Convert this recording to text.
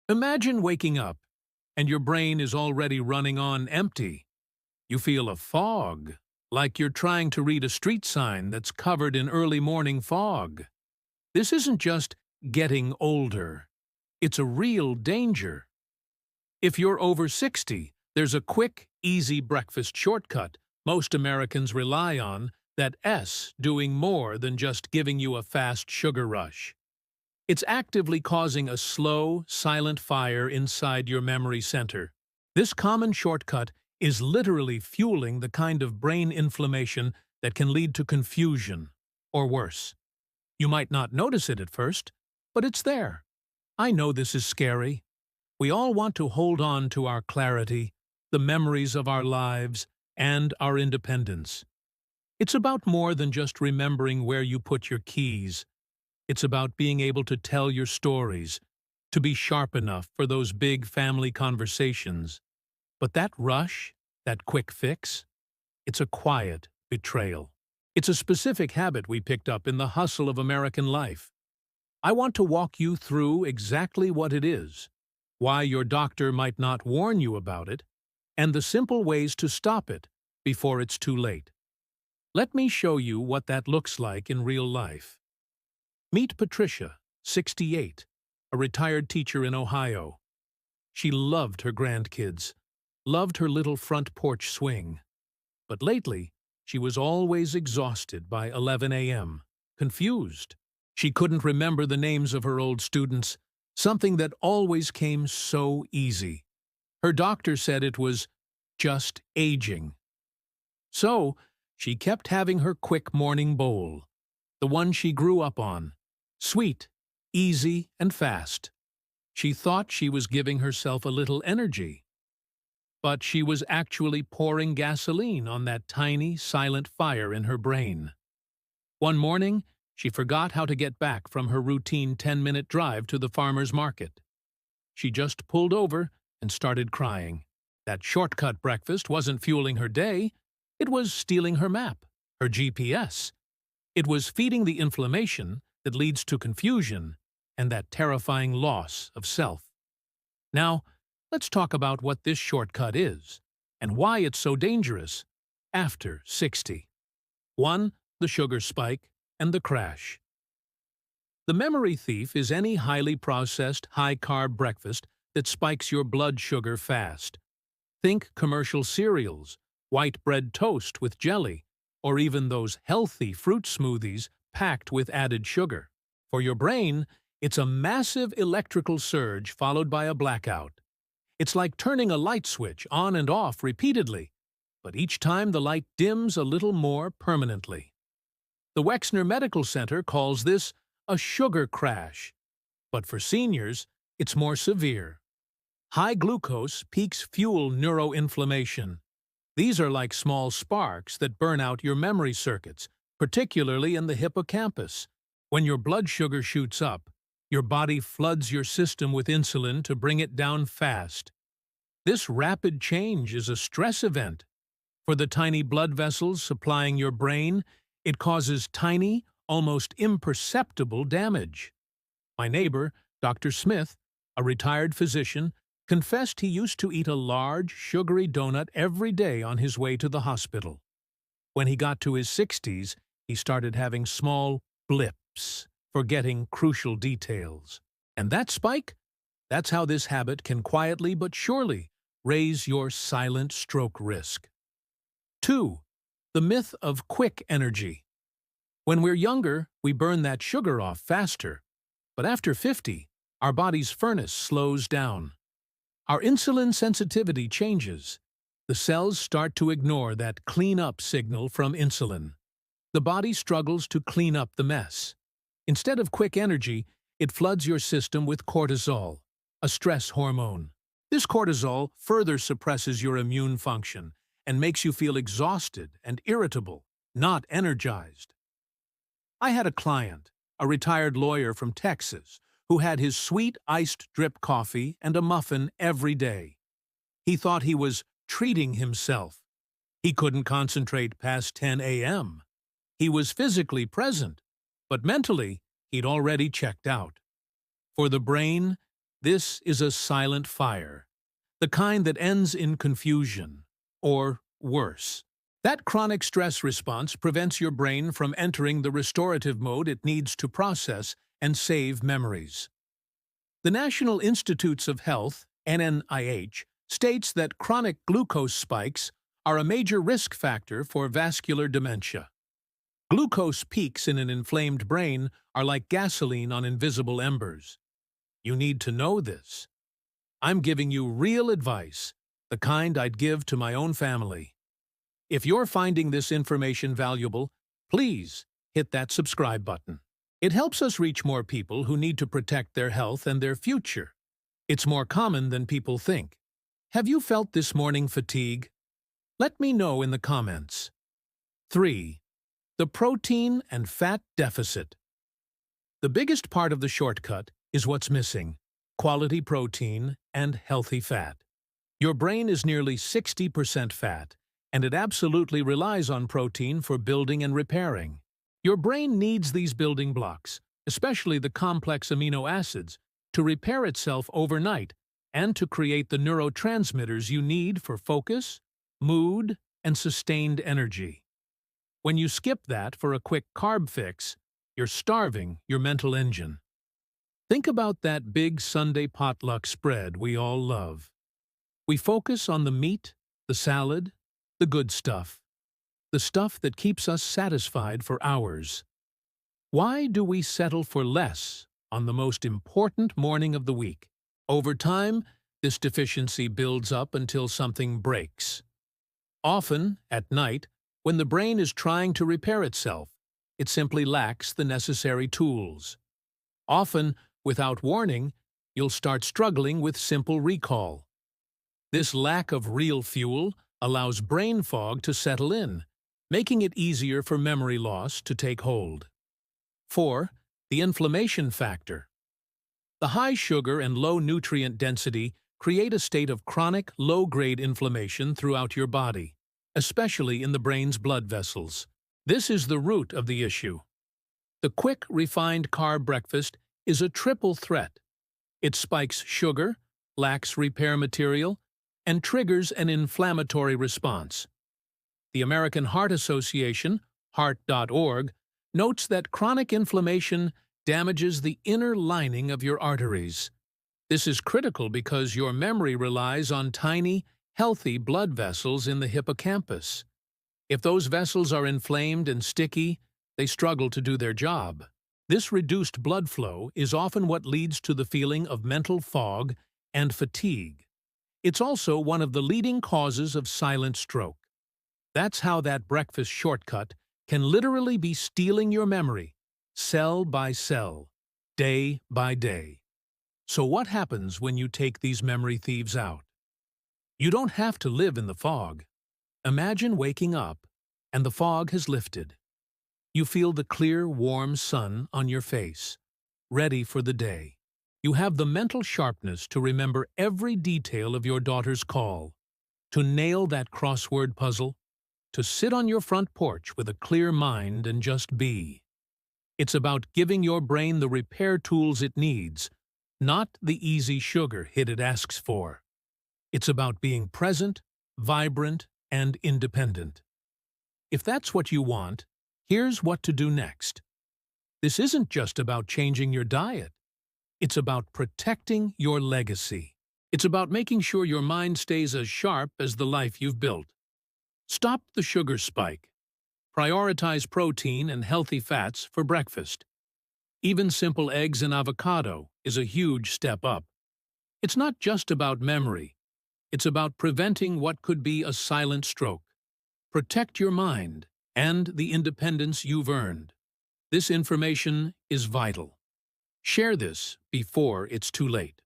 Imagine waking up, and your brain is already running on empty. You feel a fog, like you're trying to read a street sign that's covered in early morning fog. This isn't just getting older. It's a real danger. If you're over 60, there's a quick, easy breakfast shortcut most Americans rely on, that S doing more than just giving you a fast sugar rush. It's actively causing a slow, silent fire inside your memory center. This common shortcut is literally fueling the kind of brain inflammation that can lead to confusion, or worse. You might not notice it at first, but it's there. I know this is scary. We all want to hold on to our clarity, the memories of our lives, and our independence. It's about more than just remembering where you put your keys. It's about being able to tell your stories, to be sharp enough for those big family conversations. But that rush, that quick fix, it's a quiet betrayal. It's a specific habit we picked up in the hustle of American life. I want to walk you through exactly what it is, why your doctor might not warn you about it, and the simple ways to stop it before it's too late. Let me show you what that looks like in real life. Meet Patricia, 68, a retired teacher in Ohio. She loved her grandkids, loved her little front porch swing. But lately, she was always exhausted by 11 a.m., confused. She couldn't remember the names of her old students, something that always came so easy. Her doctor said it was just aging. So, she kept having her quick morning bowl, the one she grew up on, sweet, easy, and fast. She thought she was giving herself a little energy, but she was actually pouring gasoline on that tiny, silent fire in her brain. One morning, she forgot how to get back from her routine 10-minute drive to the farmer's market. She just pulled over and started crying. That shortcut breakfast wasn't fueling her day. It was stealing her map, her GPS. It was feeding the inflammation that leads to confusion and that terrifying loss of self. Now, let's talk about what this shortcut is and why it's so dangerous after 60. 1. The sugar spike and the crash. The memory thief is any highly processed, high-carb breakfast that spikes your blood sugar fast. Think commercial cereals, white bread toast with jelly, or even those healthy fruit smoothies packed with added sugar. For your brain, it's a massive electrical surge followed by a blackout. It's like turning a light switch on and off repeatedly, but each time the light dims a little more permanently. The Wexner Medical Center calls this a sugar crash, but for seniors, it's more severe. High glucose peaks fuel neuroinflammation. These are like small sparks that burn out your memory circuits, particularly in the hippocampus. When your blood sugar shoots up, your body floods your system with insulin to bring it down fast. This rapid change is a stress event. For the tiny blood vessels supplying your brain, it causes tiny, almost imperceptible damage. My neighbor, Dr. Smith, a retired physician, confessed he used to eat a large, sugary donut every day on his way to the hospital. When he got to his 60s, he started having small blips, forgetting crucial details. And that spike? That's how this habit can quietly but surely raise your silent stroke risk. 2. The myth of quick energy. When we're younger, we burn that sugar off faster. But after 50, our body's furnace slows down. Our insulin sensitivity changes. The cells start to ignore that clean-up signal from insulin. The body struggles to clean up the mess. Instead of quick energy, it floods your system with cortisol, a stress hormone. This cortisol further suppresses your immune function and makes you feel exhausted and irritable, not energized. I had a client, a retired lawyer from Texas, who had his sweet iced drip coffee and a muffin every day. He thought he was treating himself. He couldn't concentrate past 10 a.m. He was physically present, but mentally, he'd already checked out. For the brain, This is a silent fire, the kind that ends in confusion, or worse. That chronic stress response prevents your brain from entering the restorative mode it needs to process and save memories. The National Institutes of Health, NIH, states that chronic glucose spikes are a major risk factor for vascular dementia. Glucose peaks in an inflamed brain are like gasoline on invisible embers. You need to know this. I'm giving you real advice, the kind I'd give to my own family. If you're finding this information valuable, please hit that subscribe button. It helps us reach more people who need to protect their health and their future. It's more common than people think. Have you felt this morning fatigue? Let me know in the comments. 3. The protein and fat deficit. The biggest part of the shortcut is what's missing: quality protein and healthy fat. Your brain is nearly 60% fat, and it absolutely relies on protein for building and repairing. Your brain needs these building blocks, especially the complex amino acids, to repair itself overnight and to create the neurotransmitters you need for focus, mood, and sustained energy. When you skip that for a quick carb fix, you're starving your mental engine. Think about that big Sunday potluck spread we all love. We focus on the meat, the salad, the good stuff, the stuff that keeps us satisfied for hours. Why do we settle for less on the most important morning of the week? Over time, this deficiency builds up until something breaks. Often, at night, when the brain is trying to repair itself, it simply lacks the necessary tools. Often, without warning, you'll start struggling with simple recall. This lack of real fuel allows brain fog to settle in, making it easier for memory loss to take hold. 4. The inflammation factor. The high sugar and low nutrient density create a state of chronic, low-grade inflammation throughout your body, especially in the brain's blood vessels. This is the root of the issue. The quick, refined carb breakfast is a triple threat. It spikes sugar, lacks repair material, and triggers an inflammatory response. The American Heart Association, heart.org, notes that chronic inflammation damages the inner lining of your arteries. This is critical because your memory relies on tiny, healthy blood vessels in the hippocampus. If those vessels are inflamed and sticky, they struggle to do their job. This reduced blood flow is often what leads to the feeling of mental fog and fatigue. It's also one of the leading causes of silent stroke. That's how that breakfast shortcut can literally be stealing your memory, cell by cell, day by day. So what happens when you take these memory thieves out? You don't have to live in the fog. Imagine waking up and the fog has lifted. You feel the clear, warm sun on your face, ready for the day. You have the mental sharpness to remember every detail of your daughter's call, to nail that crossword puzzle, to sit on your front porch with a clear mind and just be. It's about giving your brain the repair tools it needs, not the easy sugar hit it asks for. It's about being present, vibrant, and independent. If that's what you want, here's what to do next. This isn't just about changing your diet. It's about protecting your legacy. It's about making sure your mind stays as sharp as the life you've built. Stop the sugar spike. Prioritize protein and healthy fats for breakfast. Even simple eggs and avocado is a huge step up. It's not just about memory. It's about preventing what could be a silent stroke. Protect your mind and the independence you've earned. This information is vital. Share this before it's too late.